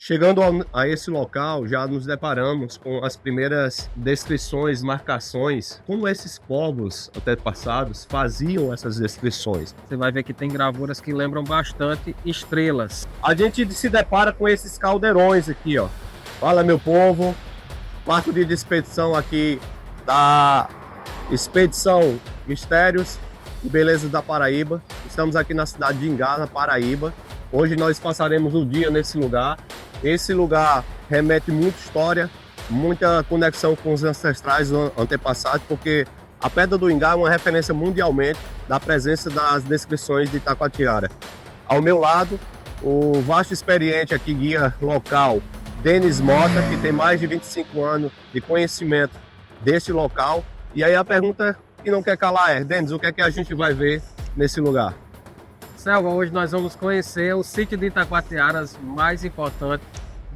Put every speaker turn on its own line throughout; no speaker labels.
Chegando a esse local, já nos deparamos com as primeiras descrições, marcações, como esses povos antepassados faziam essas descrições.
Você vai ver que tem gravuras que lembram bastante estrelas.
A gente se depara com esses caldeirões aqui, ó. Fala, meu povo, marco de expedição aqui da Expedição Mistérios e Belezas da Paraíba. Estamos aqui na cidade de Ingá, na Paraíba. Hoje nós passaremos o dia nesse lugar. Esse lugar remete muita história, muita conexão com os ancestrais antepassados, porque a Pedra do Ingá é uma referência mundialmente da presença das descrições de Itacoatiara. Ao meu lado, o vasto experiente aqui, guia local, Denis Mota, que tem mais de 25 anos de conhecimento deste local. E aí a pergunta que não quer calar é: Denis, o que é que a gente vai ver nesse lugar?
Selva, hoje nós vamos conhecer o sítio de Itacoatiaras mais importante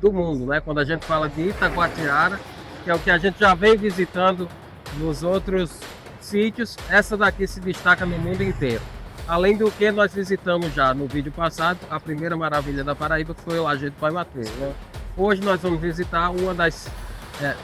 do mundo, né? Quando a gente fala de Itacoatiara, que é o que a gente já vem visitando nos outros sítios, essa daqui se destaca no mundo inteiro. Além do que nós visitamos já no vídeo passado, a primeira maravilha da Paraíba, que foi o Lajedo Pai Mateus, né? Hoje nós vamos visitar uma das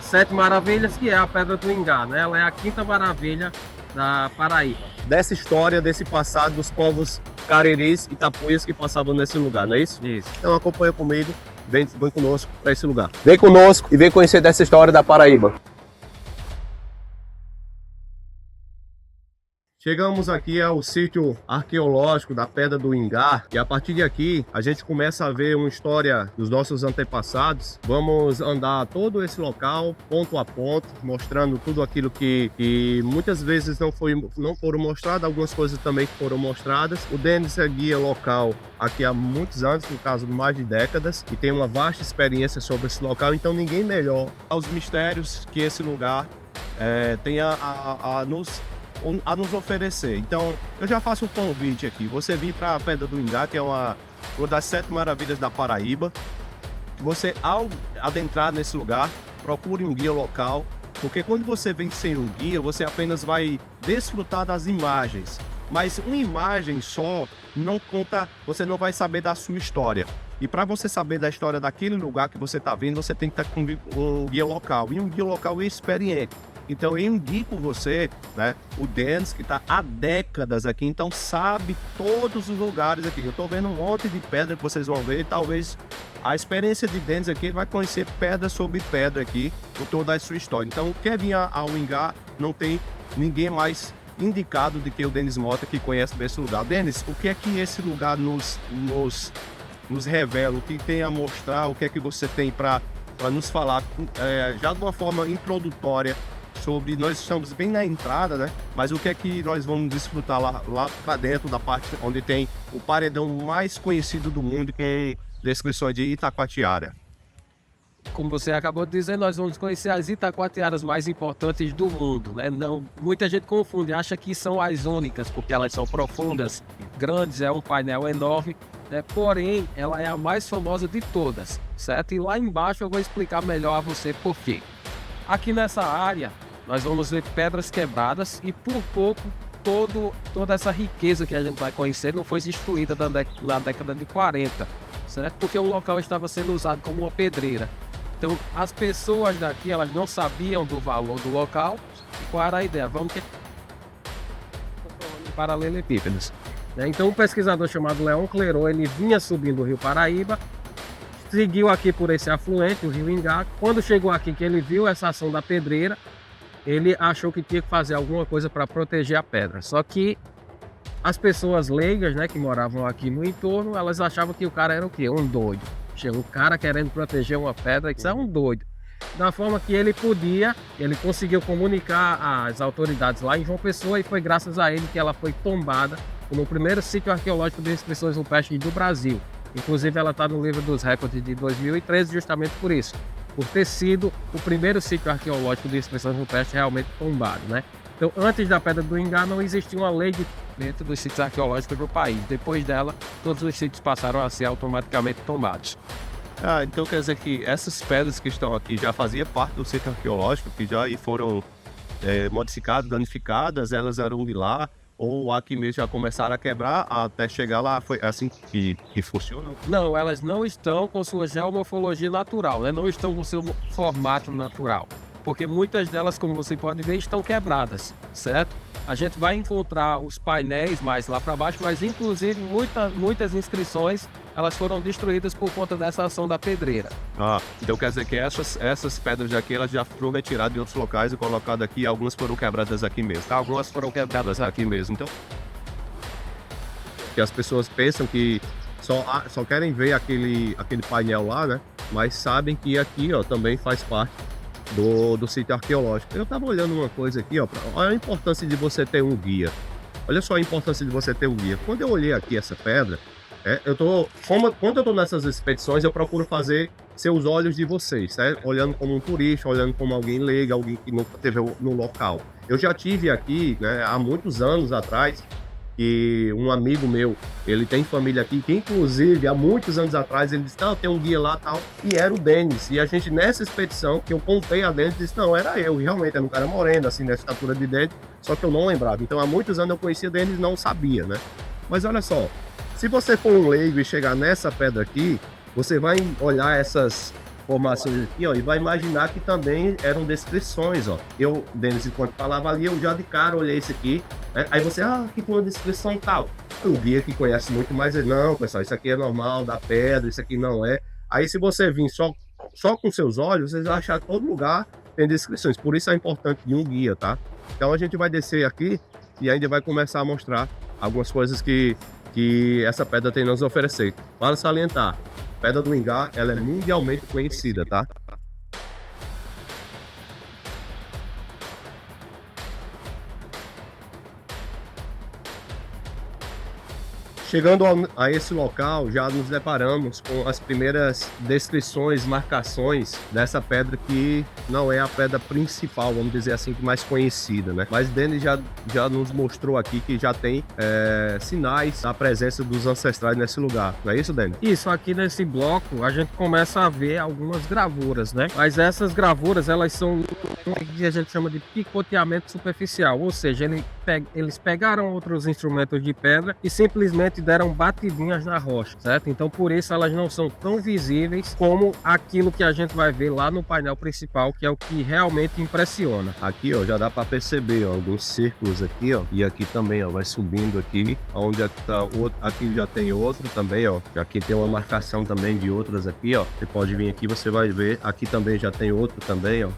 7 maravilhas, que é a Pedra do Ingá, né? Ela é a 5ª maravilha da Paraíba.
Dessa história, desse passado dos povos Careris e Tapuias que passavam nesse lugar, não é isso?
Isso.
Então acompanha comigo, vem conosco para esse lugar. Vem conosco e vem conhecer dessa história da Paraíba. Chegamos aqui ao sítio arqueológico da Pedra do Ingá e a partir de aqui a gente começa a ver uma história dos nossos antepassados. Vamos andar todo esse local, ponto a ponto, mostrando tudo aquilo que muitas vezes não foram mostradas, algumas coisas também que foram mostradas. O Denis é guia local aqui há muitos anos, no caso mais de décadas, e tem uma vasta experiência sobre esse local, então ninguém melhor aos mistérios que esse lugar tem a nos oferecer. Então, eu já faço um convite aqui. Você vir para a Pedra do Ingá, que é uma das 7 maravilhas da Paraíba. Você, ao adentrar nesse lugar, procure um guia local, porque quando você vem sem um guia, você apenas vai desfrutar das imagens. Mas uma imagem só não conta, você não vai saber da sua história. E para você saber da história daquele lugar que você está vendo, você tem que estar com um guia local. E um guia local experiente. Então eu indico você, né, o Denis, que está há décadas aqui, então sabe todos os lugares aqui. Eu estou vendo um monte de pedra que vocês vão ver, e talvez a experiência de Denis aqui, ele vai conhecer pedra sobre pedra aqui, por toda a sua história. Então quer vir ao Ingá, não tem ninguém mais indicado do que o Denis Mota, que conhece bem esse lugar. Denis, o que é que esse lugar nos revela, o que tem a mostrar, o que é que você tem para nos falar, já de uma forma introdutória, sobre, nós estamos bem na entrada, né? Mas o que é que nós vamos desfrutar lá para dentro da parte onde tem o paredão mais conhecido do mundo, que é descrições de Itacoatiara.
Como você acabou de dizer, nós vamos conhecer as Itacoatiaras mais importantes do mundo, né? Não, muita gente confunde, acha que são as únicas, porque elas são profundas, grandes, é um painel enorme, né? Porém, ela é a mais famosa de todas, certo? E lá embaixo eu vou explicar melhor a você por quê. Aqui nessa área, nós vamos ver pedras quebradas e por pouco toda essa riqueza que a gente vai conhecer não foi destruída na década de 40, certo? Porque o local estava sendo usado como uma pedreira. Então as pessoas daqui, elas não sabiam do valor do local. Qual era a ideia? Vamos ter paralelepípedos, né? Então um pesquisador chamado Leon Clerot, ele vinha subindo o rio Paraíba, seguiu aqui por esse afluente, o rio Ingá. Quando chegou aqui, que ele viu essa ação da pedreira, ele achou que tinha que fazer alguma coisa para proteger a pedra. Só que as pessoas leigas, né, que moravam aqui no entorno, elas achavam que o cara era o quê? Um doido. Chegou um cara querendo proteger uma pedra, isso é um doido. Da forma que ele podia, ele conseguiu comunicar às autoridades lá em João Pessoa, e foi graças a ele que ela foi tombada como o primeiro sítio arqueológico de expressões rupestres do Brasil. Inclusive ela está no livro dos recordes de 2013 justamente por isso, por ter sido o primeiro sítio arqueológico de expressões rupestres realmente tombado, né? Então, antes da Pedra do Ingá não existia uma lei dentro dos sítios arqueológicos do país. Depois dela, todos os sítios passaram a ser automaticamente tombados.
Então quer dizer que essas pedras que estão aqui já faziam parte do sítio arqueológico, que já foram modificadas, danificadas, elas eram de lá, ou aqui mesmo já começaram a quebrar até chegar lá? Foi assim que funciona?
Não, elas não estão com sua geomorfologia natural, né? Não estão com seu formato natural. Porque muitas delas, como você pode ver, estão quebradas, certo? A gente vai encontrar os painéis mais lá para baixo, mas inclusive muitas inscrições elas foram destruídas por conta dessa ação da pedreira.
Ah, então quer dizer que essas pedras aqui elas já foram retiradas de outros locais e colocadas aqui, e algumas foram quebradas aqui mesmo.
Algumas foram quebradas
Aqui mesmo. Então, que as pessoas pensam que só querem ver aquele painel lá, né? Mas sabem que aqui, ó, também faz parte do sítio arqueológico. Eu tava olhando uma coisa aqui, ó, olha a importância de você ter um guia. Olha só a importância de você ter um guia. Quando eu olhei aqui essa pedra, quando eu tô nessas expedições, eu procuro fazer seus olhos de vocês, certo? Olhando como um turista, olhando como alguém leigo, alguém que nunca esteve no local. Eu já tive aqui, né, há muitos anos atrás, e um amigo meu, ele tem família aqui, que inclusive há muitos anos atrás ele disse, não, tem um guia lá tal, e era o Denis. E a gente nessa expedição, que eu contei a Denis, disse, não, era eu, realmente, era um cara moreno, assim, nessa estatura de Denis, só que eu não lembrava. Então há muitos anos eu conhecia Denis e não sabia, né? Mas olha só, se você for um leigo e chegar nessa pedra aqui, você vai olhar essas formações aqui, ó, e vai imaginar que também eram descrições, ó. Eu, Denis, enquanto falava ali, eu já de cara olhei isso aqui, né? Aí você, aqui tem uma descrição e tal. O guia que conhece muito mais, ele, não, pessoal, isso aqui é normal, da pedra, isso aqui não é. Aí se você vir só com seus olhos, vocês vão achar que todo lugar tem descrições. Por isso é importante de um guia, tá? Então a gente vai descer aqui e ainda vai começar a mostrar algumas coisas que essa pedra tem a nos oferecer. Para salientar, a Pedra do Ingá, ela é mundialmente conhecida, tá? Chegando a esse local, já nos deparamos com as primeiras descrições, marcações dessa pedra que não é a pedra principal, vamos dizer assim, que mais conhecida, né? Mas Denis já nos mostrou aqui que já tem sinais da presença dos ancestrais nesse lugar, não é isso, Denis?
Isso, aqui nesse bloco a gente começa a ver algumas gravuras, né? Mas essas gravuras, elas são o que a gente chama de picoteamento superficial, ou seja, eles pegaram outros instrumentos de pedra e simplesmente deram batidinhas na rocha, certo? Então por isso elas não são tão visíveis como aquilo que a gente vai ver lá no painel principal, que é o que realmente impressiona.
Aqui, ó, já dá para perceber, ó, alguns círculos aqui, ó, e aqui também, ó, vai subindo aqui, onde tá outro, aqui já tem outro também, ó, aqui tem uma marcação também de outras aqui, ó, você pode vir aqui, você vai ver, aqui também já tem outro também, ó,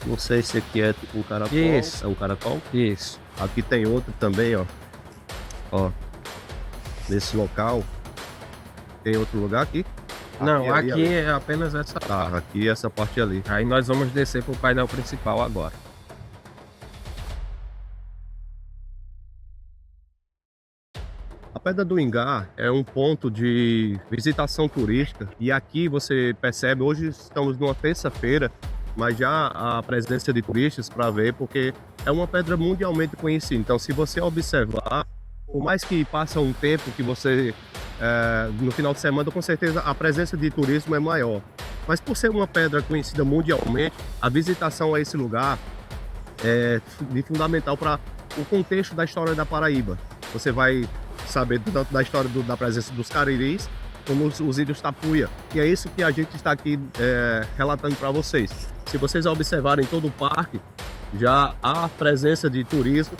não sei se aqui é tipo um caracol.
Isso.
É um caracol?
Isso.
Aqui tem outro também, ó. Ó. Nesse local. Tem outro lugar aqui?
Não, aqui é apenas essa.
Tá, aqui essa parte ali.
Aí nós vamos descer para o painel principal agora.
A Pedra do Ingá é um ponto de visitação turística. E aqui você percebe, hoje estamos numa terça-feira, mas já a presença de turistas para ver, porque é uma pedra mundialmente conhecida. Então, se você observar, por mais que passe um tempo que você, no final de semana, com certeza a presença de turismo é maior. Mas por ser uma pedra conhecida mundialmente, a visitação a esse lugar é fundamental para o contexto da história da Paraíba. Você vai saber tanto da história da presença dos cariris, como os índios Tapuia. E é isso que a gente está aqui relatando para vocês. Se vocês observarem todo o parque, já há presença de turismo,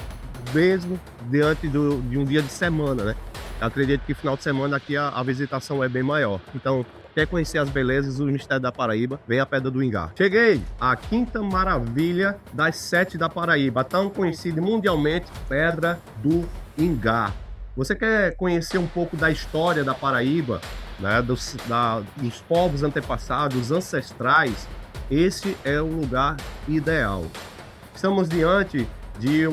mesmo diante de um dia de semana, né? Eu acredito que final de semana aqui a visitação é bem maior. Então, quer conhecer as belezas do mistério da Paraíba, vem a Pedra do Ingá. Cheguei! A quinta maravilha das 7 da Paraíba, tão conhecida mundialmente, Pedra do Ingá. Você quer conhecer um pouco da história da Paraíba, né, dos povos antepassados, ancestrais? Esse é o lugar ideal. Estamos diante de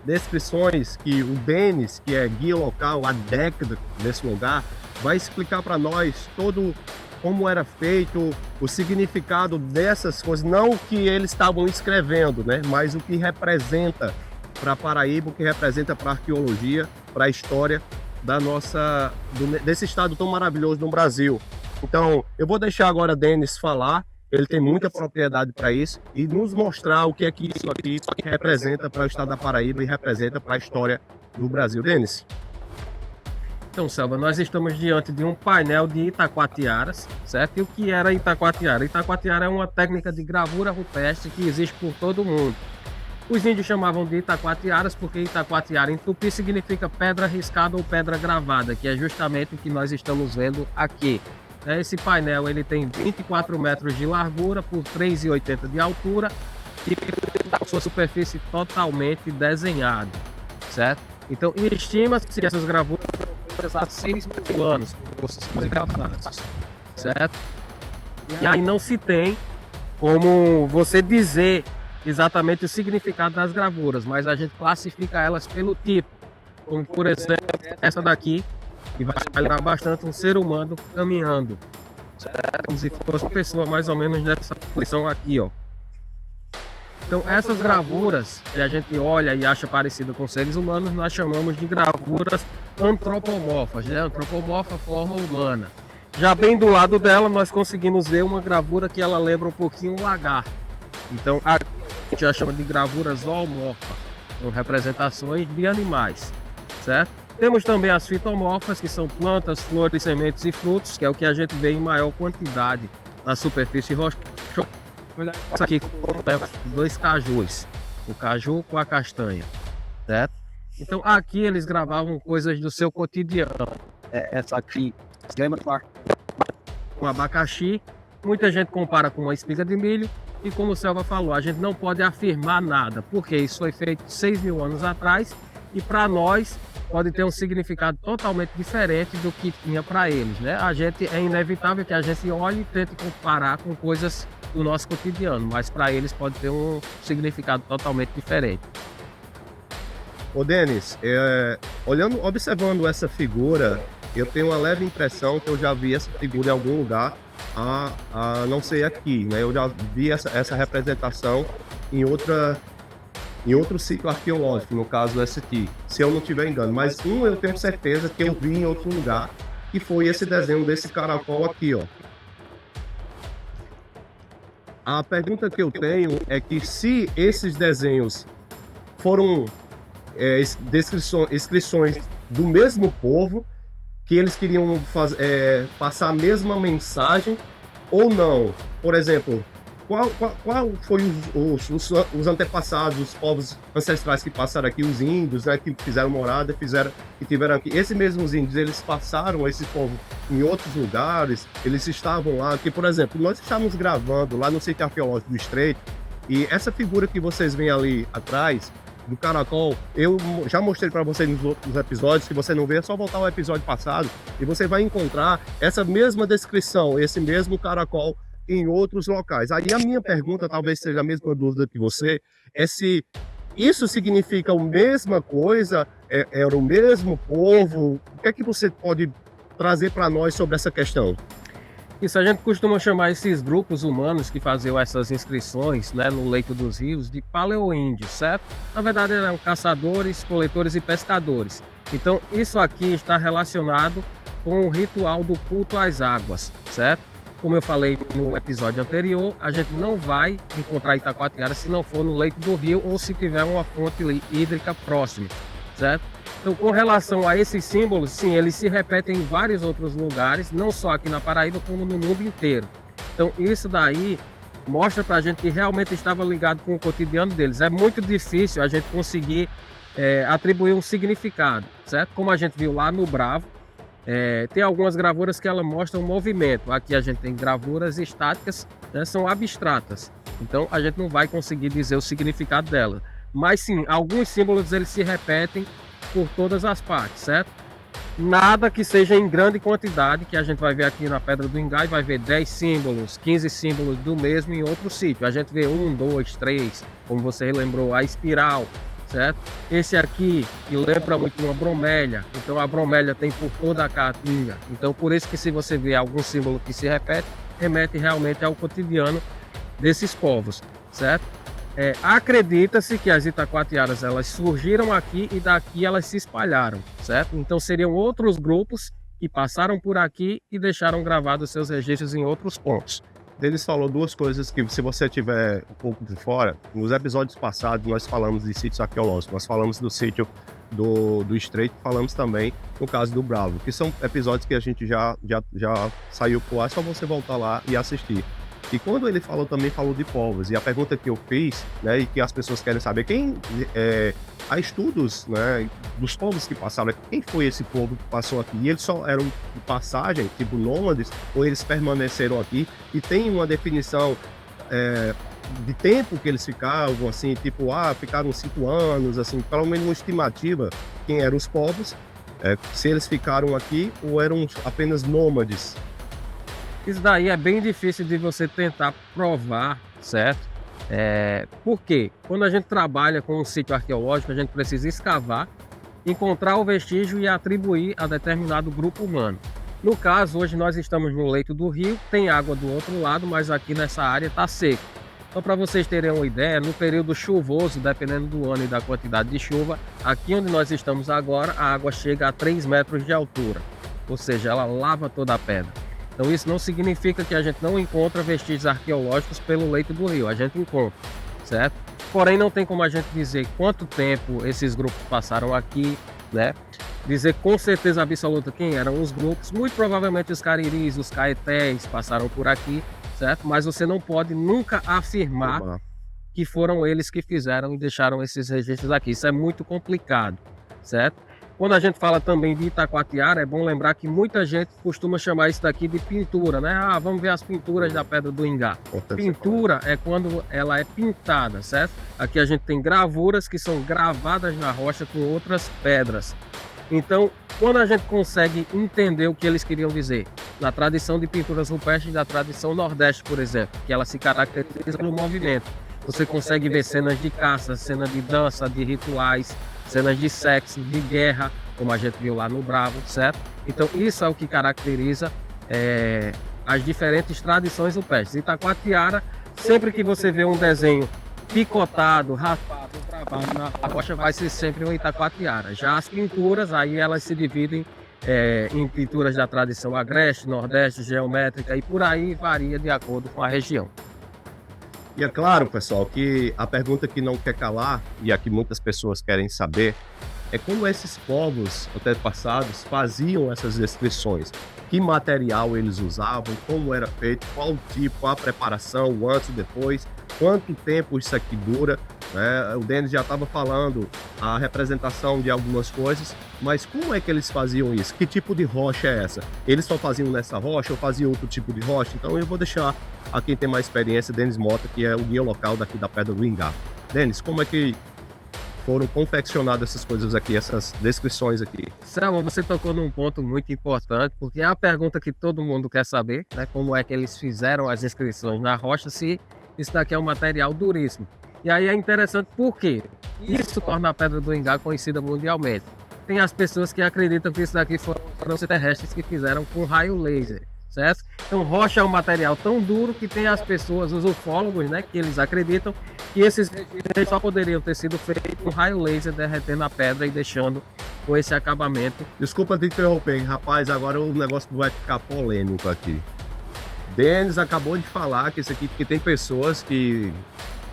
descrições que o Denis, que é guia local há décadas nesse lugar, vai explicar para nós todo como era feito, o significado dessas coisas, não o que eles estavam escrevendo, né, mas o que representa para a Paraíba, o que representa para a arqueologia, para a história desse estado tão maravilhoso no Brasil. Então, eu vou deixar agora Denis falar, ele tem muita propriedade para isso, e nos mostrar o que é que isso aqui representa para o estado da Paraíba e representa para a história do Brasil. Denis?
Então, Selva, nós estamos diante de um painel de Itacoatiaras, certo? E o que era Itacoatiara? Itacoatiara é uma técnica de gravura rupestre que existe por todo o mundo. Os índios chamavam de Itacoatiaras porque Itacoatiara em tupi significa pedra riscada ou pedra gravada, que é justamente o que nós estamos vendo aqui. Esse painel ele tem 24 metros de largura por 3,80 de altura e a sua superfície totalmente desenhada, certo? Então, estima-se que essas gravuras há 6 mil anos, certo? E aí não se tem como você dizer exatamente o significado das gravuras, mas a gente classifica elas pelo tipo, como por exemplo essa daqui, que vai lembrar bastante um ser humano caminhando, certo? Como se fosse uma pessoa mais ou menos nessa posição aqui, ó. Então essas gravuras que a gente olha e acha parecida com seres humanos, nós chamamos de gravuras antropomorfas, né? Antropomorfa, forma humana. Já bem do lado dela nós conseguimos ver uma gravura que ela lembra um pouquinho um lagarto. Então a gente já chama de gravura zoomorfa, com representações de animais, certo? Temos também as fitomorfas, que são plantas, flores, sementes e frutos, que é o que a gente vê em maior quantidade na superfície rochosa. Essa aqui com dois cajus, o caju com a castanha, certo? Então aqui eles gravavam coisas do seu cotidiano. Essa aqui, com abacaxi, muita gente compara com uma espiga de milho, e como o Selva falou, a gente não pode afirmar nada, porque isso foi feito 6 mil anos atrás, e para nós pode ter um significado totalmente diferente do que tinha para eles, né? É inevitável que a gente olhe e tente comparar com coisas do nosso cotidiano, mas para eles pode ter um significado totalmente diferente.
Ô Denis, observando essa figura, eu tenho uma leve impressão que eu já vi essa figura em algum lugar, a não ser aqui, né? Eu já vi essa representação em outro sítio arqueológico, no caso esse aqui, se eu não estiver engano. Mas eu tenho certeza que eu vi em outro lugar, que foi esse desenho desse caracol aqui, ó. A pergunta que eu tenho é que se esses desenhos foram inscrições do mesmo povo, que eles queriam passar a mesma mensagem ou não. Por exemplo, qual foi os antepassados, os povos ancestrais que passaram aqui, os índios, né, que fizeram morada, que tiveram aqui. Esses mesmos índios, eles passaram esse povo em outros lugares, eles estavam lá. Que, por exemplo, nós estávamos gravando lá no sítio arqueológico do Estreito, e essa figura que vocês veem ali atrás, do caracol, eu já mostrei para vocês nos outros episódios. Se você não vê, é só voltar ao episódio passado, e você vai encontrar essa mesma descrição, esse mesmo caracol em outros locais. Aí a minha pergunta, talvez seja a mesma dúvida que você, é se isso significa a mesma coisa, era o mesmo povo. O que é que você pode trazer para nós sobre essa questão?
Isso, a gente costuma chamar esses grupos humanos que faziam essas inscrições, né, no leito dos rios de paleoíndios, certo? Na verdade eram caçadores, coletores e pescadores. Então isso aqui está relacionado com o ritual do culto às águas, certo? Como eu falei no episódio anterior, a gente não vai encontrar Itacoatiara se não for no leito do rio ou se tiver uma fonte hídrica próxima, certo? Então, com relação a esses símbolos, sim, eles se repetem em vários outros lugares, não só aqui na Paraíba, como no mundo inteiro. Então, isso daí mostra pra gente que realmente estava ligado com o cotidiano deles. É muito difícil a gente conseguir atribuir um significado, certo? Como a gente viu lá no Bravo, tem algumas gravuras que ela mostram movimento. Aqui a gente tem gravuras estáticas, né, são abstratas. Então a gente não vai conseguir dizer o significado dela. Mas sim, alguns símbolos eles se repetem por todas as partes, certo? Nada que seja em grande quantidade, que a gente vai ver aqui na Pedra do Ingá e vai ver 10 símbolos, 15 símbolos do mesmo em outro sítio. A gente vê 1, 2, 3, como você lembrou, a espiral, certo? Esse aqui, que lembra muito uma bromélia, então a bromélia tem por toda a caatinga. Então por isso que se você vê algum símbolo que se repete, remete realmente ao cotidiano desses povos, certo? Acredita-se que as Itacoatiaras elas surgiram aqui e daqui elas se espalharam, certo? Então seriam outros grupos que passaram por aqui e deixaram gravados seus registros em outros pontos.
Denis falou duas coisas que, se você tiver um pouco de fora, nos episódios passados nós falamos de sítios arqueológicos, nós falamos do sítio do Estreito, falamos também no caso do Bravo, que são episódios que a gente já saiu pro ar, é só você voltar lá e assistir. E quando ele falou, também falou de povos, e a pergunta que eu fiz, né, e que as pessoas querem saber, há estudos, né, dos povos que passaram, quem foi esse povo que passou aqui? E eles só eram de passagem, tipo nômades, ou eles permaneceram aqui? E tem uma definição de tempo que eles ficavam, assim, tipo, ficaram 5 anos, assim, pelo menos uma estimativa, quem eram os povos, se eles ficaram aqui ou eram apenas nômades.
Isso daí é bem difícil de você tentar provar, certo? Por quê? Quando a gente trabalha com um sítio arqueológico, a gente precisa escavar, encontrar o vestígio e atribuir a determinado grupo humano. No caso, hoje nós estamos no leito do rio, tem água do outro lado, mas aqui nessa área está seco. Então, para vocês terem uma ideia, no período chuvoso, dependendo do ano e da quantidade de chuva, aqui onde nós estamos agora, a água chega a 3 metros de altura, ou seja, ela lava toda a pedra. Então isso não significa que a gente não encontra vestígios arqueológicos pelo leito do rio, a gente encontra, certo? Porém não tem como a gente dizer quanto tempo esses grupos passaram aqui, né? Dizer com certeza absoluta quem eram os grupos, muito provavelmente os cariris, os caetés passaram por aqui, certo? Mas você não pode nunca afirmar que foram eles que fizeram e deixaram esses registros aqui, isso é muito complicado, certo? Quando a gente fala também de Itacoatiara, é bom lembrar que muita gente costuma chamar isso daqui de pintura, né? Vamos ver as pinturas da Pedra do Ingá. Pintura é quando ela é pintada, certo? Aqui a gente tem gravuras que são gravadas na rocha com outras pedras. Então, quando a gente consegue entender o que eles queriam dizer, na tradição de pinturas rupestres da tradição nordeste, por exemplo, que ela se caracteriza pelo movimento. Você consegue ver cenas de caça, cenas de dança, de rituais, cenas de sexo, de guerra, como a gente viu lá no Bravo, certo? Então isso é o que caracteriza as diferentes tradições rupestres. Itacoatiara, sempre que você vê um desenho picotado, raspado, travado na rocha, vai ser sempre um Itacoatiara. Já as pinturas, aí elas se dividem em pinturas da tradição agreste, nordeste, geométrica, e por aí varia de acordo com a região.
E é claro, pessoal, que a pergunta que não quer calar, e a que muitas pessoas querem saber, é como esses povos antepassados faziam essas descrições. Que material eles usavam, como era feito, qual tipo, a preparação, o antes e depois, quanto tempo isso aqui dura, né? O Denis já estava falando a representação de algumas coisas, mas como é que eles faziam isso? Que tipo de rocha é essa? Eles só faziam nessa rocha ou faziam outro tipo de rocha? Então eu vou deixar a quem tem mais experiência, Denis Mota, que é o guia local daqui da Pedra do Ingá. Denis, como é que foram confeccionadas essas coisas aqui, essas descrições aqui?
Selma, você tocou num ponto muito importante, porque é a pergunta que todo mundo quer saber, né? Como é que eles fizeram as inscrições na rocha, se isso daqui é um material duríssimo. E aí é interessante porque isso torna a Pedra do Ingá conhecida mundialmente. Tem as pessoas que acreditam que isso daqui foram extraterrestres que fizeram com raio laser, certo? Então rocha é um material tão duro que tem as pessoas, os ufólogos, né, que eles acreditam que esses registros só poderiam ter sido feitos com raio laser derretendo a pedra e deixando com esse acabamento.
Desculpa te interromper, rapaz, agora o negócio vai ficar polêmico aqui. Denis acabou de falar que isso aqui, porque tem pessoas que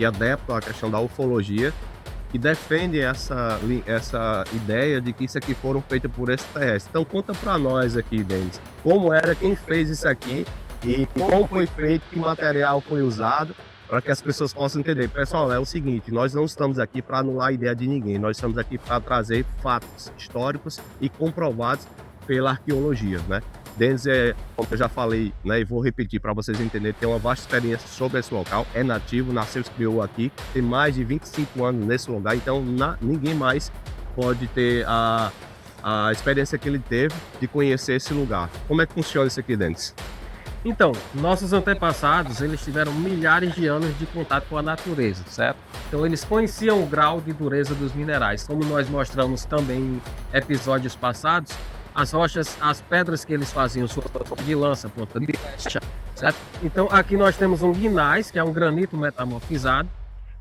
adeptam a questão da ufologia, que defendem essa ideia de que isso aqui foram feitos por extraterrestres. Então conta para nós aqui, Denis, como era, quem fez isso aqui e como foi feito, que material foi usado, para que as pessoas possam entender. Pessoal, é o seguinte, nós não estamos aqui para anular a ideia de ninguém, nós estamos aqui para trazer fatos históricos e comprovados pela arqueologia, né? Denis como eu já falei, né, e vou repetir para vocês entenderem, tem uma vasta experiência sobre esse local, é nativo, nasceu e se criou aqui, tem mais de 25 anos nesse lugar, então ninguém mais pode ter a experiência que ele teve de conhecer esse lugar. Como é que funciona isso aqui, Denis?
Então, nossos antepassados, eles tiveram milhares de anos de contato com a natureza, certo? Então eles conheciam o grau de dureza dos minerais, como nós mostramos também em episódios passados. As rochas, as pedras que eles faziam, ponta de lança, ponta de flecha, certo? Então aqui nós temos um guinais, que é um granito metamorfizado.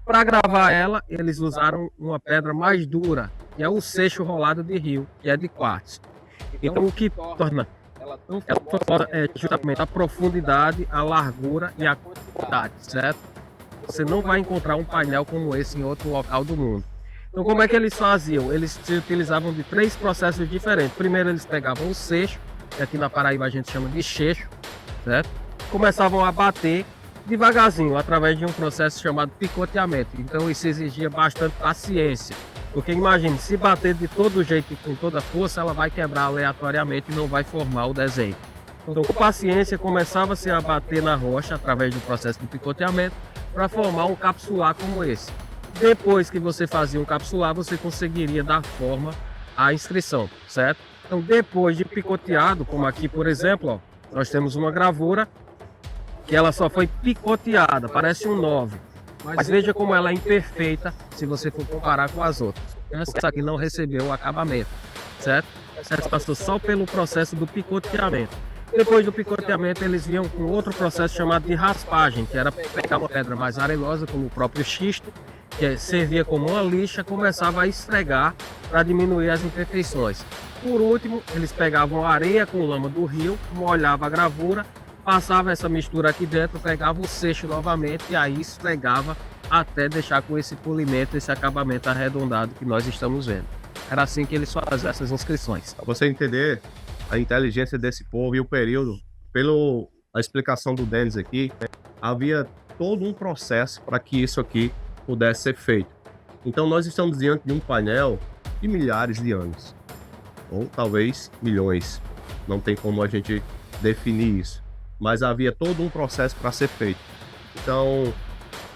Para gravar ela, eles usaram uma pedra mais dura, que é o seixo rolado de rio, que é de quartzo. Então o que torna ela é justamente a profundidade, a largura e a quantidade, certo? Você não vai encontrar um painel como esse em outro local do mundo. Então, como é que eles faziam? Eles se utilizavam de 3 processos diferentes. Primeiro, eles pegavam o seixo, que aqui na Paraíba a gente chama de cheixo, certo? Começavam a bater devagarzinho, através de um processo chamado picoteamento. Então, isso exigia bastante paciência. Porque imagine, se bater de todo jeito e com toda força, ela vai quebrar aleatoriamente e não vai formar o desenho. Então, com paciência, começava-se a bater na rocha através do processo de picoteamento para formar um capsular como esse. Depois que você fazia um capsular, você conseguiria dar forma à inscrição, certo? Então, depois de picoteado, como aqui, por exemplo, ó, nós temos uma gravura que ela só foi picoteada, parece um 9. Mas veja como ela é imperfeita se você for comparar com as outras. Essa aqui não recebeu o acabamento, certo? Essa passou só pelo processo do picoteamento. Depois do picoteamento, eles vinham com outro processo chamado de raspagem, que era pegar uma pedra mais arenosa, como o próprio xisto, que servia como uma lixa, começava a esfregar para diminuir as imperfeições. Por último, eles pegavam areia com lama do rio, molhavam a gravura, passava essa mistura aqui dentro, pegava o seixo novamente e aí esfregava até deixar com esse polimento, esse acabamento arredondado que nós estamos vendo. Era assim que eles faziam essas inscrições.
Para você entender a inteligência desse povo e o período, pela explicação do Denis aqui, havia todo um processo para que isso aqui pudesse ser feito. Então nós estamos diante de um painel de milhares de anos, ou talvez milhões, não tem como a gente definir isso, mas havia todo um processo para ser feito. Então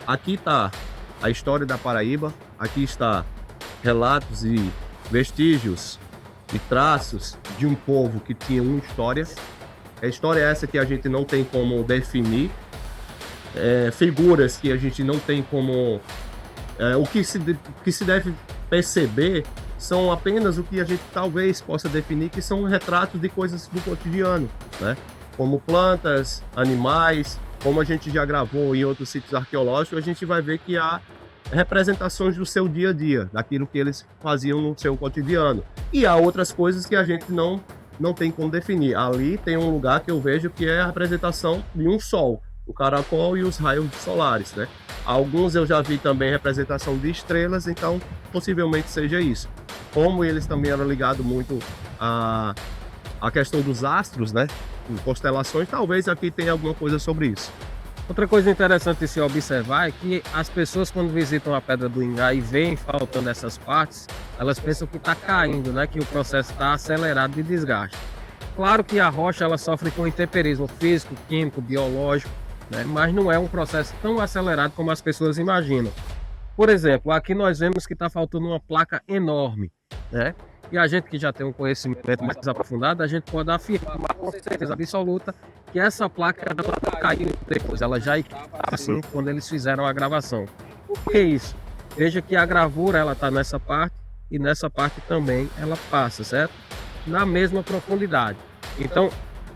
aqui está a história da Paraíba, aqui está relatos e vestígios e traços de um povo que tinha uma história. A história é essa que a gente não tem como definir, figuras que a gente não tem como... o que se deve perceber são apenas o que a gente talvez possa definir, que são retratos de coisas do cotidiano, né? Como plantas, animais, como a gente já gravou em outros sítios arqueológicos, a gente vai ver que há representações do seu dia a dia, daquilo que eles faziam no seu cotidiano. E há outras coisas que a gente não tem como definir. Ali tem um lugar que eu vejo que é a representação de um sol, o caracol e os raios solares, né? Alguns eu já vi também representação de estrelas, então possivelmente seja isso. Como eles também eram ligados muito à questão dos astros, né? Constelações, talvez aqui tenha alguma coisa sobre isso.
Outra coisa interessante de se observar é que as pessoas, quando visitam a Pedra do Ingá e veem faltando essas partes, elas pensam que está caindo, né? Que o processo está acelerado de desgaste. Claro que a rocha ela sofre com intemperismo físico, químico, biológico, né? Mas não é um processo tão acelerado como as pessoas imaginam. Por exemplo, aqui nós vemos que está faltando uma placa enorme, né? E a gente que já tem um conhecimento mais aprofundado, a gente pode afirmar com certeza absoluta que essa placa ela caiu depois, ela já estava assim quando eles fizeram a gravação. Por que isso? Veja que a gravura ela está nessa parte e nessa parte também ela passa, certo? Na mesma profundidade. Então,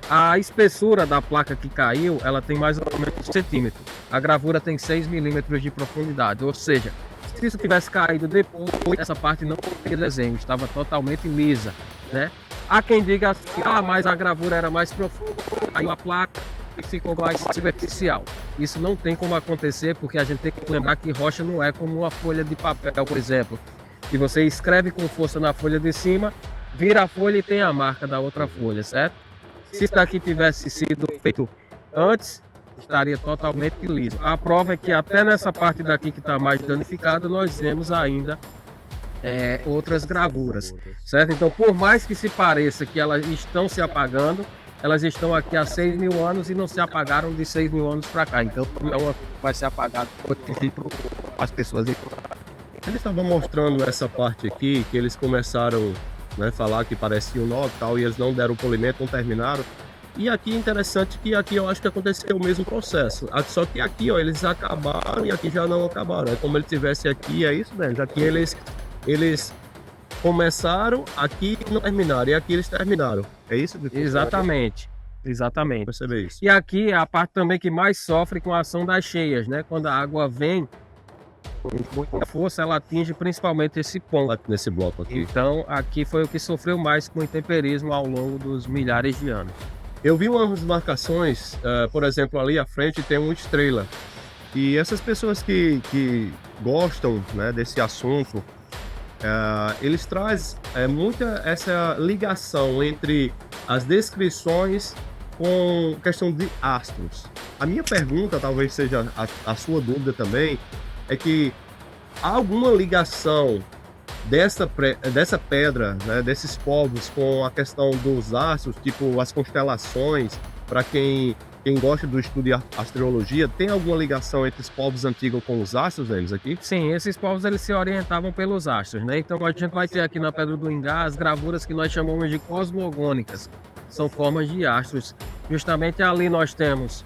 a espessura da placa que caiu, ela tem mais ou menos 1 centímetro. A gravura tem 6 milímetros de profundidade, ou seja, se isso tivesse caído depois, essa parte não teria desenho, estava totalmente lisa, né? Há quem diga assim, mas a gravura era mais profunda, caiu a placa e ficou mais superficial. Isso não tem como acontecer, porque a gente tem que lembrar que rocha não é como uma folha de papel, por exemplo, que você escreve com força na folha de cima, vira a folha e tem a marca da outra folha, certo? Se isso daqui tivesse sido feito antes, estaria totalmente liso. A prova é que até nessa parte daqui que está mais danificada, nós vemos ainda outras gravuras, certo? Então, por mais que se pareça que elas estão se apagando, elas estão aqui há 6.000 anos e não se apagaram de 6.000 anos para cá. Então, não vai ser apagado para as pessoas.
Eles estavam mostrando essa parte aqui, que eles começaram a falar que parecia um nó e tal, e eles não deram o polimento, não terminaram. E aqui é interessante que aqui eu acho que aconteceu o mesmo processo. Só que aqui, ó, eles acabaram e aqui já não acabaram. É como ele tivesse aqui, é isso mesmo. Aqui eles começaram aqui e não terminaram. E aqui eles terminaram. É isso?
Exatamente. Exatamente.
Perceber isso.
E aqui é a parte também que mais sofre com a ação das cheias, né? Quando a água vem muita força, ela atinge principalmente esse ponto.
Nesse bloco aqui.
Então, aqui foi o que sofreu mais com o intemperismo ao longo dos milhares de anos.
Eu vi umas marcações, por exemplo, ali à frente tem uma estrela. E essas pessoas que gostam, né, desse assunto, eles trazem muita essa ligação entre as descrições com questão de astros. A minha pergunta, talvez seja a sua dúvida também, é que há alguma ligação dessa pedra, né, desses povos com a questão dos astros, tipo as constelações, para quem gosta do estudo de astrologia, tem alguma ligação entre os povos antigos com os astros deles aqui?
Sim, esses povos eles se orientavam pelos astros, né? Então a gente vai ter aqui na Pedra do Ingá as gravuras que nós chamamos de cosmogônicas, são formas de astros. Justamente ali nós temos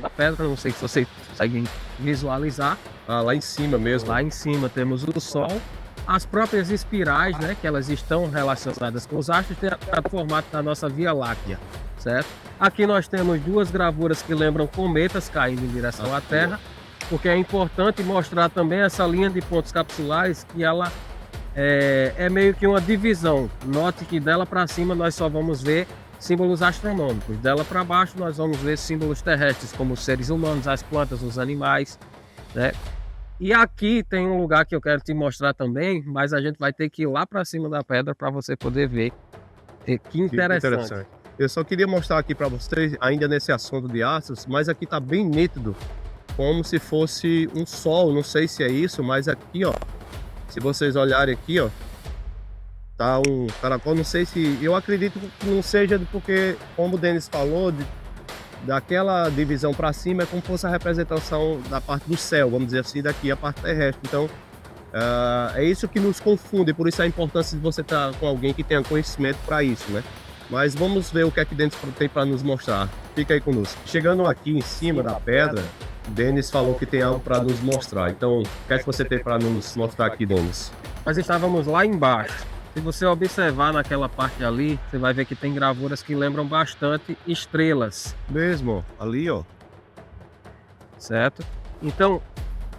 da pedra, não sei se vocês conseguem visualizar.
Lá em cima mesmo.
Lá em cima temos o Sol, as próprias espirais, né, que elas estão relacionadas com os astros, tem o formato da nossa Via Láctea, certo? Aqui nós temos duas gravuras que lembram cometas caindo em direção à Terra, porque é importante mostrar também essa linha de pontos capsulares que ela é meio que uma divisão. Note que dela para cima nós só vamos ver símbolos astronômicos, dela para baixo nós vamos ver símbolos terrestres, como os seres humanos, as plantas, os animais, né? E aqui tem um lugar que eu quero te mostrar também, mas a gente vai ter que ir lá para cima da pedra para você poder ver. Que interessante.
Eu só queria mostrar aqui para vocês, ainda nesse assunto de astros, mas aqui tá bem nítido, como se fosse um sol, não sei se é isso, mas aqui, ó, se vocês olharem aqui, ó, tá um caracol, não sei se, eu acredito que não seja porque, como o Denis falou, daquela divisão para cima é como se fosse a representação da parte do céu, vamos dizer assim, daqui a parte terrestre. Então, é isso que nos confunde, por isso a importância de você estar com alguém que tenha conhecimento para isso, né? Mas vamos ver o que é que Denis tem para nos mostrar. Fica aí conosco. Chegando aqui em cima da pedra, Denis falou que tem algo para nos mostrar. Então, o que é que você tem para nos mostrar aqui, Denis?
Nós estávamos lá embaixo. Se você observar naquela parte ali, você vai ver que tem gravuras que lembram bastante estrelas.
Mesmo, ali, ó.
Certo? Então,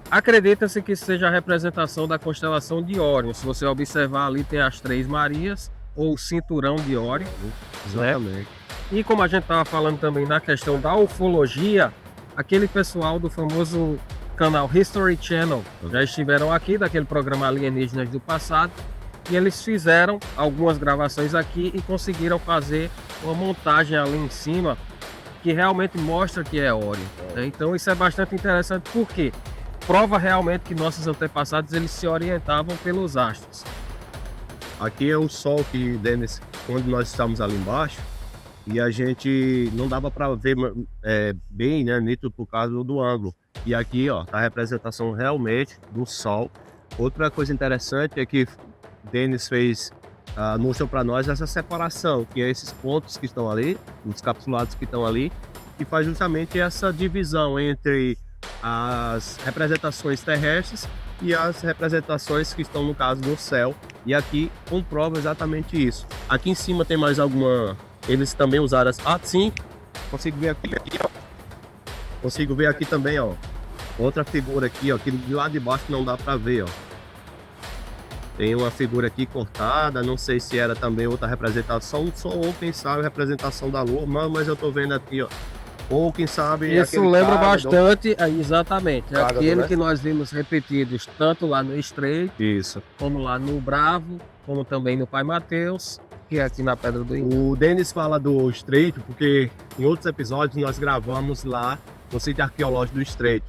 acredita-se que seja a representação da constelação de Órion. Se você observar ali, tem as Três Marias, ou o cinturão de Órion.
Exatamente.
Né? E como a gente estava falando também na questão da ufologia, aquele pessoal do famoso canal History Channel já estiveram aqui, daquele programa Alienígenas do passado, e eles fizeram algumas gravações aqui e conseguiram fazer uma montagem ali em cima que realmente mostra que é Órion. Né? Então isso é bastante interessante porque prova realmente que nossos antepassados eles se orientavam pelos astros.
Aqui é o sol que, Denis, quando nós estamos ali embaixo, e a gente não dava para ver bem, né, nítido por causa do ângulo. E aqui, ó, tá a representação realmente do sol. Outra coisa interessante é que Denis mostrou para nós essa separação, que é esses pontos que estão ali, os capsulados que estão ali, que faz justamente essa divisão entre as representações terrestres e as representações que estão no caso do céu. E aqui comprova exatamente isso. Aqui em cima tem mais alguma... Eles também usaram sim, consigo ver aqui, ó. Consigo ver aqui também, ó. Outra figura aqui, ó, que de lá de baixo não dá para ver, ó. Tem uma figura aqui cortada, não sei se era também outra representação, ou quem sabe representação da lua, mas eu tô vendo aqui, ó. Ou quem sabe...
Isso lembra bastante, exatamente, aquele
né?
que nós vimos repetidos tanto lá no Estreito,
isso,
como lá no Bravo, como também no Pai Mateus, que é aqui na Pedra do Ingá.
O Denis fala do Estreito porque em outros episódios nós gravamos lá no sítio arqueológico do Estreito.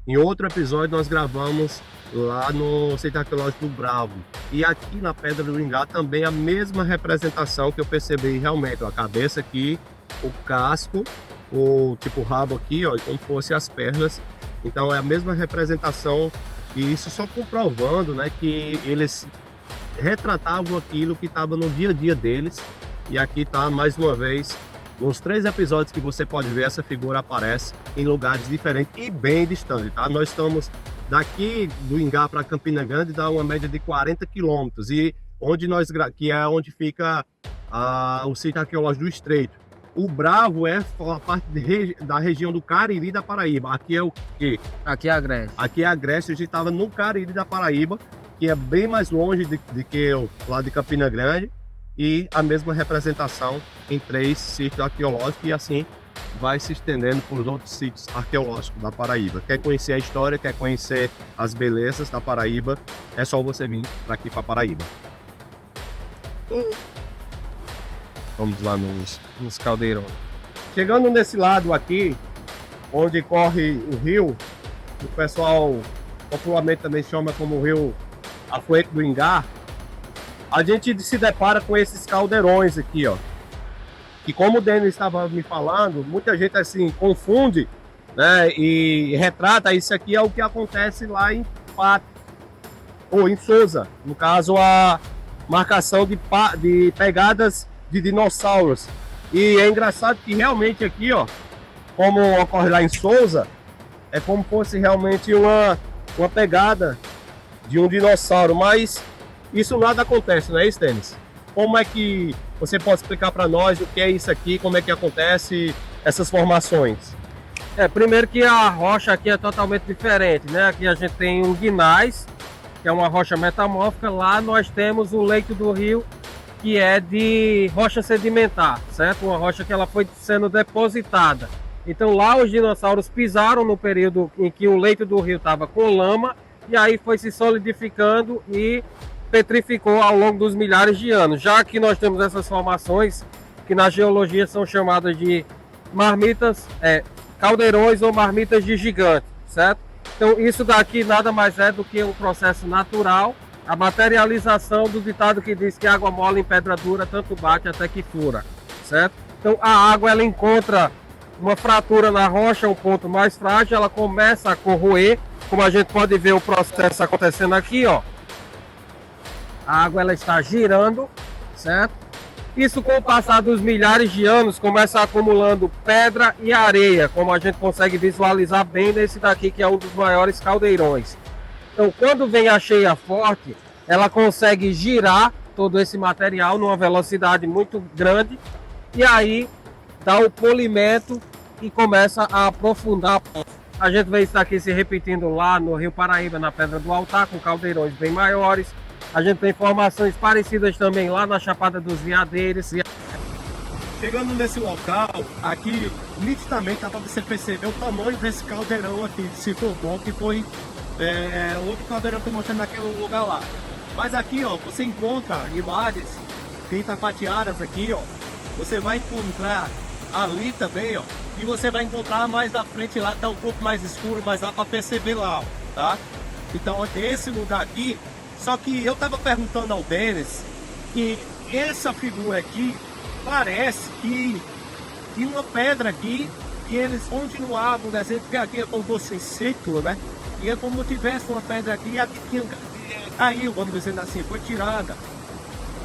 Em outro episódio nós gravamos lá no sítio arqueológico do Bravo. E aqui na Pedra do Ingá também a mesma representação que eu percebi realmente. A cabeça aqui, o casco, o tipo rabo aqui, ó, como fosse as pernas. Então é a mesma representação, e isso só comprovando, né, que eles retratavam aquilo que estava no dia a dia deles. E aqui tá mais uma vez, nos 3 episódios que você pode ver, essa figura aparece em lugares diferentes e bem distantes, tá? Nós estamos daqui do Ingá para Campina Grande, dá uma média de 40 quilômetros, e que é onde fica o sítio arqueológico do Estreito. O Bravo é a parte da região do Cariri da Paraíba. Aqui é o quê?
Aqui é a Agreste.
Aqui é a Agreste, a gente estava no Cariri da Paraíba, que é bem mais longe de que o lá de Campina Grande, e a mesma representação em 3 sítios arqueológicos, e assim vai se estendendo para os outros sítios arqueológicos da Paraíba. Quer conhecer a história, quer conhecer as belezas da Paraíba, é só você vir para aqui para Paraíba. Vamos lá
Nos caldeirões.
Chegando nesse lado aqui, onde corre o rio, o pessoal popularmente também chama como o rio Afluente do Ingá, a gente se depara com esses caldeirões aqui, ó. E como o Denis estava me falando, muita gente assim confunde, né, e retrata isso aqui é o que acontece lá em Pato, ou em Sousa, no caso a marcação de pegadas de dinossauros. E é engraçado que realmente aqui, ó, como ocorre lá em Sousa, é como fosse realmente uma pegada de um dinossauro, mas isso nada acontece, não é isso, Denis? Como é que você pode explicar para nós o que é isso aqui, como é que acontece essas formações?
Primeiro que a rocha aqui é totalmente diferente, né? Aqui a gente tem um guinais, que é uma rocha metamórfica. Lá nós temos o leito do rio, que é de rocha sedimentar, certo? Uma rocha que ela foi sendo depositada. Então lá os dinossauros pisaram no período em que o leito do rio estava com lama, e aí foi se solidificando e petrificou ao longo dos milhares de anos. Já que nós temos essas formações que na geologia são chamadas de marmitas, caldeirões ou marmitas de gigante, certo? Então isso daqui nada mais é do que um processo natural, a materialização do ditado que diz que água mole em pedra dura tanto bate até que fura, certo? Então a água ela encontra uma fratura na rocha, um ponto mais frágil, ela começa a corroer, como a gente pode ver o processo acontecendo aqui, ó. A água ela está girando, certo? Isso com o passar dos milhares de anos começa acumulando pedra e areia, como a gente consegue visualizar bem nesse daqui que é um dos maiores caldeirões. Então quando vem a cheia forte, ela consegue girar todo esse material numa velocidade muito grande e aí dá o polimento e começa a aprofundar. A gente vê isso daqui se repetindo lá no Rio Paraíba, na Pedra do Altar, com caldeirões bem maiores. A gente tem formações parecidas também lá na Chapada dos Veadeiros.
Chegando nesse local, aqui nitidamente dá para você perceber o tamanho desse caldeirão aqui que se formou, que foi outro caldeirão que eu mostrei naquele lugar lá. Mas aqui, ó, você encontra imagens tem tapateadas aqui, ó. Você vai encontrar ali também, ó. E você vai encontrar mais da frente lá, tá um pouco mais escuro, mas dá para perceber lá, ó, tá? Então, esse lugar aqui. Só que eu tava perguntando ao Denis que essa figura aqui parece que tinha uma pedra aqui e eles continuavam descendo, porque aqui é como fosse em círculo, né? E é como se tivesse uma pedra aqui e aqui caiu, vamos dizer assim, foi tirada.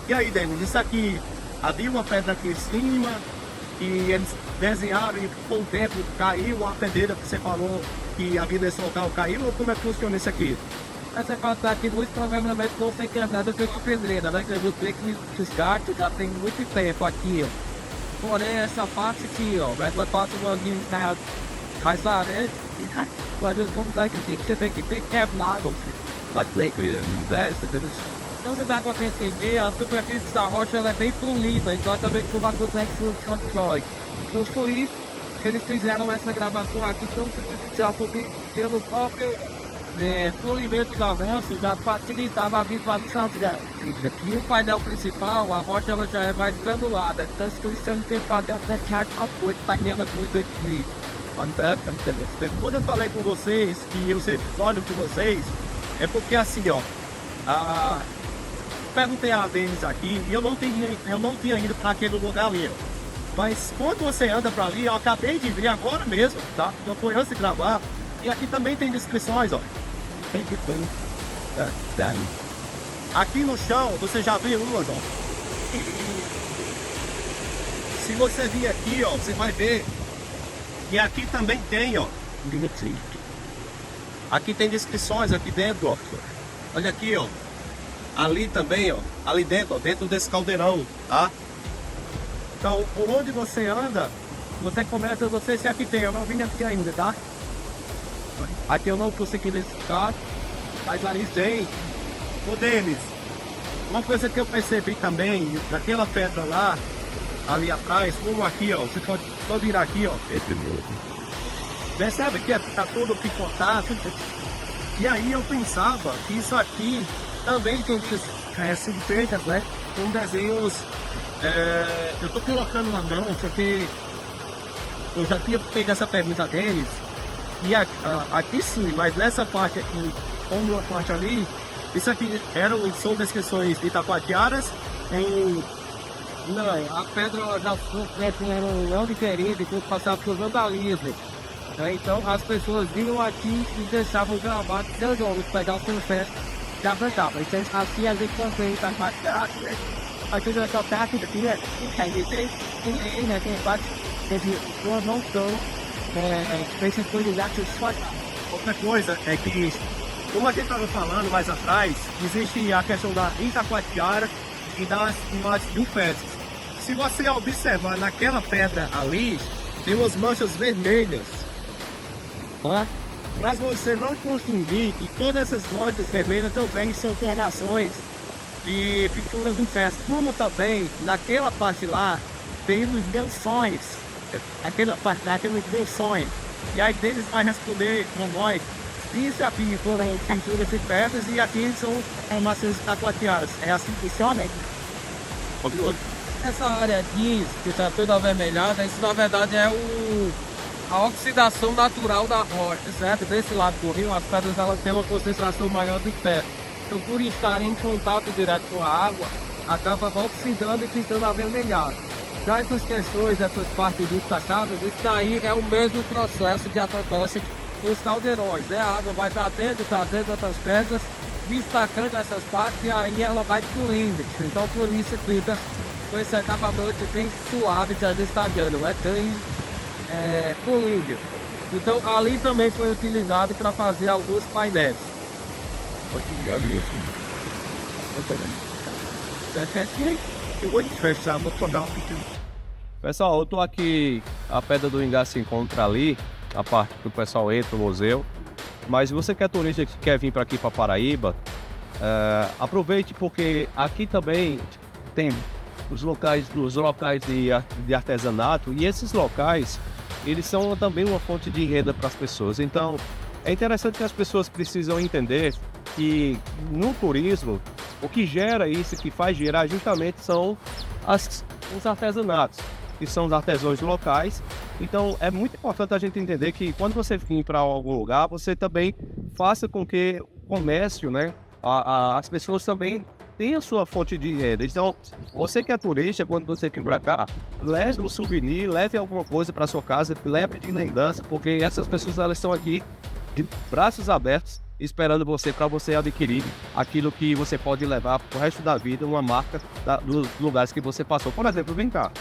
E aí, Denis, isso aqui, havia uma pedra aqui em cima e eles desenharam e com o tempo caiu a pedreira que você falou que havia nesse local, caiu, ou como é que funciona isso aqui?
Essa parte aqui muito provavelmente não foi quebrada pela pedreira, né? Que eu sei que o desgaste já tem muito tempo aqui, ó. Porém, essa parte aqui, ó, essa parte do anguinho tá mais lá, né? Mas eu vou dar que você tem que ter quebrado. Mas tem que então você dá pra perceber, a superfície da rocha ela é bem polida, então também tu vai conseguir se constrói. Então por isso, eles fizeram essa gravação aqui, então já porque pelo próprio polimento da avanço já facilitava a visualização. E o painel principal, a rocha ela já é mais granulada, então se você não tem que até a coisa, tá nela muito aqui.
Quando eu falei com vocês que eu sempre olho com vocês, é porque assim, ó, perguntei a Denis aqui e eu não tinha ido para aquele lugar ali, ó. Mas quando você anda para ali, eu acabei de ver agora mesmo, tá? Não foi antes de gravar. E aqui também tem descrições, ó. Aqui no chão, você já viu umas, ó. Se você vir aqui, ó, você vai ver. E aqui também tem, ó. Aqui tem descrições aqui dentro, ó. Olha aqui, ó. Ali também, ó. Ali dentro, ó. Dentro desse caldeirão, tá?
Então, por onde você anda, você começa, você se aqui tem, eu não vim aqui ainda, tá? Aqui eu não consegui identificar, mas ali tem. Ô Denis, uma coisa que eu percebi também, daquela pedra lá, ali atrás, como aqui, ó, você pode virar aqui, ó. Percebe que tá tudo picotado? E aí eu pensava que isso aqui também tem sido feita, né? Com desenhos. Eu tô colocando na mão porque eu já tinha feito essa pergunta deles. E aqui sim, mas nessa parte aqui, como uma parte ali, isso aqui são descrições de taquatiaras em. Não, a pedra já não diferente, que passava por vandalismo. Então as pessoas vinham aqui e deixavam gravado seus olhos, pegar o confesso e avançava. Então assim a gente também está baixado, né? Aqui já está perto daqui, né? Tem parte de duas não são especializadas só. Outra coisa é que, como a gente estava falando mais atrás, existe a questão da Itacoatiara e das imagens do fezes. Se você observar naquela pedra ali, tem umas manchas vermelhas. Mas você não confundir que todas essas manchas vermelhas também são formações de pinturas do fezes. Como também, naquela parte lá, tem os menções. Aquela parte lá tem os menções. E aí eles vão responder com nós. Isso aqui foram pinturas de pedras e aqui são formações taquatiaras. É assim que funciona?
Essa área aqui, que está toda avermelhada, isso na verdade é a oxidação natural da rocha, certo? Desse lado do rio, as pedras elas têm uma concentração maior de ferro. Então, por estar em contato direto com a água, acaba oxidando e ficando avermelhado. Já essas questões, essas partes destacadas, isso daí é o mesmo processo que acontece nos caldeirões, né? A água vai para dentro dessas pedras, destacando essas partes e aí ela vai fluindo. Então, por isso fica com esse acabamento bem suave já destacando, não é tão fluido. Então, ali também foi utilizado para fazer alguns painéis.
Pessoal, eu tô aqui, a Pedra do Ingá se encontra ali, a parte que o pessoal entra no museu. Mas se você que é turista que quer vir para aqui para Paraíba, aproveite, porque aqui também tem os locais de artesanato, e esses locais eles são também uma fonte de renda para as pessoas. Então é interessante que as pessoas precisam entender que no turismo o que gera isso, que faz gerar justamente são os artesanatos, que são os artesãos locais. Então é muito importante a gente entender que quando você vir para algum lugar, você também faça com que o comércio, né, as pessoas também tenham a sua fonte de renda. Então, você que é turista, quando você vir para cá, leve um souvenir, leve alguma coisa para sua casa, leve de lembrança, porque essas pessoas elas estão aqui de braços abertos, esperando você para você adquirir aquilo que você pode levar para o resto da vida, uma marca dos lugares que você passou. Por exemplo, vem cá.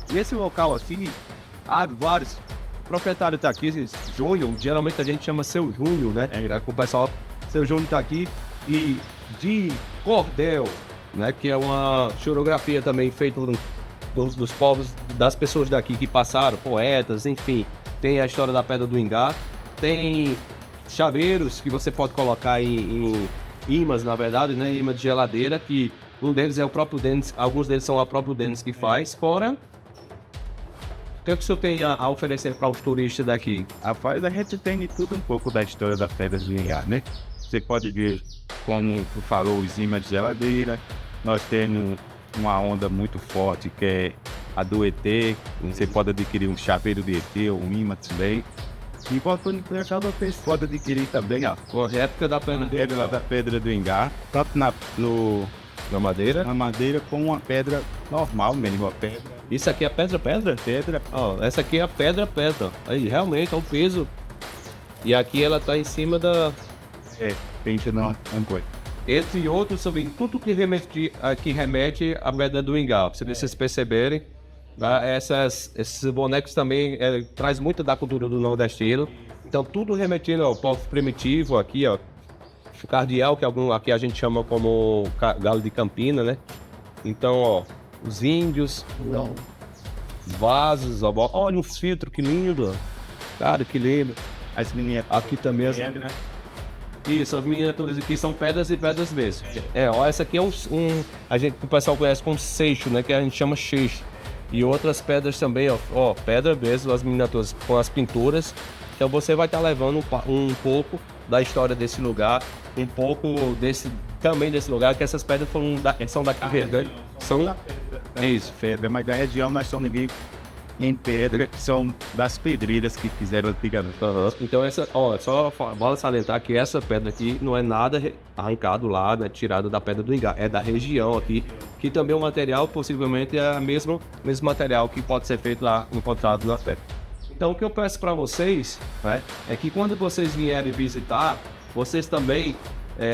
Nesse local aqui, há vários. O proprietário está aqui, Júnior, geralmente a gente chama Seu Júnior, né? O pessoal, Seu Júnior está aqui. E de cordel, né? Que é uma xilografia também feita dos povos, das pessoas daqui que passaram, poetas, enfim. Tem a história da Pedra do Ingá. Tem chaveiros que você pode colocar em imãs, na verdade, né? Imã de geladeira, que um deles é o próprio Denis, alguns deles são o próprio Denis que faz. Fora, o que o senhor tem a oferecer para os turistas daqui?
Rapaz, a gente tem tudo um pouco da história da Pedra do Ingá, né? Você pode ver, como tu falou, os imãs de geladeira. Nós temos uma onda muito forte que é a do ET. Você pode adquirir um chaveiro de ET ou um imã também. E voltando para cá, você pode adquirir também a réplica da Pedra do Ingá, tanto na madeira como uma pedra normal mesmo, uma pedra.
Isso aqui é pedra?
Pedra.
Essa aqui é a pedra. Aí realmente é o peso. E aqui ela está em cima da...
pensa não, coisa.
Entre outros, sobre tudo que remete à Pedra do Ingá. Se vocês perceberem, esses bonecos também traz muito da cultura do nordestino. Então tudo remetido ao povo primitivo aqui, ó. O cardeal, que aqui a gente chama como galo de Campina, né? Então, ó,
os índios, os vasos, ó, olha os filtros, que lindo, cara, que lindo.
As meninas
Aqui também as...
né?
Isso, as miniaturas aqui são pedras e pedras mesmo. Ó, essa aqui é o pessoal conhece como seixo, né, que a gente chama xixo. E outras pedras também, ó, pedra mesmo, as miniaturas com as pinturas. Então você vai estar levando um pouco da história desse lugar, um pouco também desse lugar, que essas pedras são daqui verdade. São
Isso, pedra, mas da região nós somos em pedra, que são das pedreiras que fizeram antigamente.
Então só vale salientar que essa pedra aqui não é nada arrancado lá, né, tirado da pedra do Ingá, é da região aqui, que também o material possivelmente é o mesmo material que pode ser feito lá, encontrado na pedra. Então o que eu peço para vocês, né, é que quando vocês vierem visitar, vocês também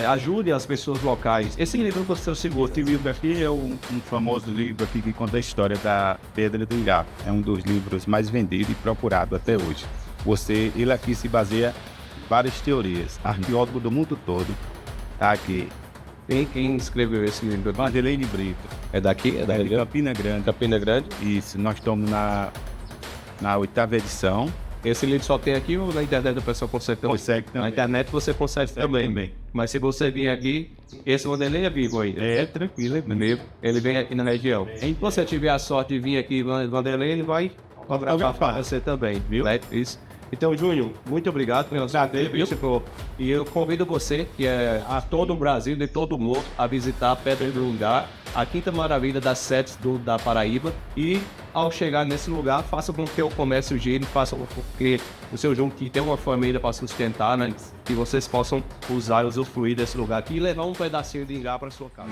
ajudem as pessoas locais. Esse livro que você segurou,
Esse livro aqui é um famoso livro aqui que conta a história da Pedra do Ingá. É um dos livros mais vendidos e procurados até hoje. Ele aqui se baseia em várias teorias. Arqueólogo do mundo todo tá aqui.
Quem escreveu esse livro?
Vanderlei Brito.
É daqui? É da
de Campina Grande.
Campina Grande?
Isso, nós estamos na 8ª edição.
Esse livro só tem aqui ou na internet o pessoal consegue também?
Consegue também.
Na internet você consegue também. Mas se você vir aqui, esse Vanderlei é vivo ainda.
É tranquilo, é
Vivo. Ele vem aqui na região. Se você tiver a sorte de vir aqui, Vanderlei, ele vai cobrar para você também, viu? Isso. Então, Júnior, muito obrigado pela sua entrevista. E eu convido você, que é a todo o Brasil e todo o mundo, a visitar a Pedra do Ingá, a quinta maravilha das sete da Paraíba. E ao chegar nesse lugar, faça com que o comércio gire, faça com que o seu Júnior, que tem uma família para sustentar, né, que vocês possam usar e usufruir desse lugar aqui e levar um pedacinho de Ingá para sua casa.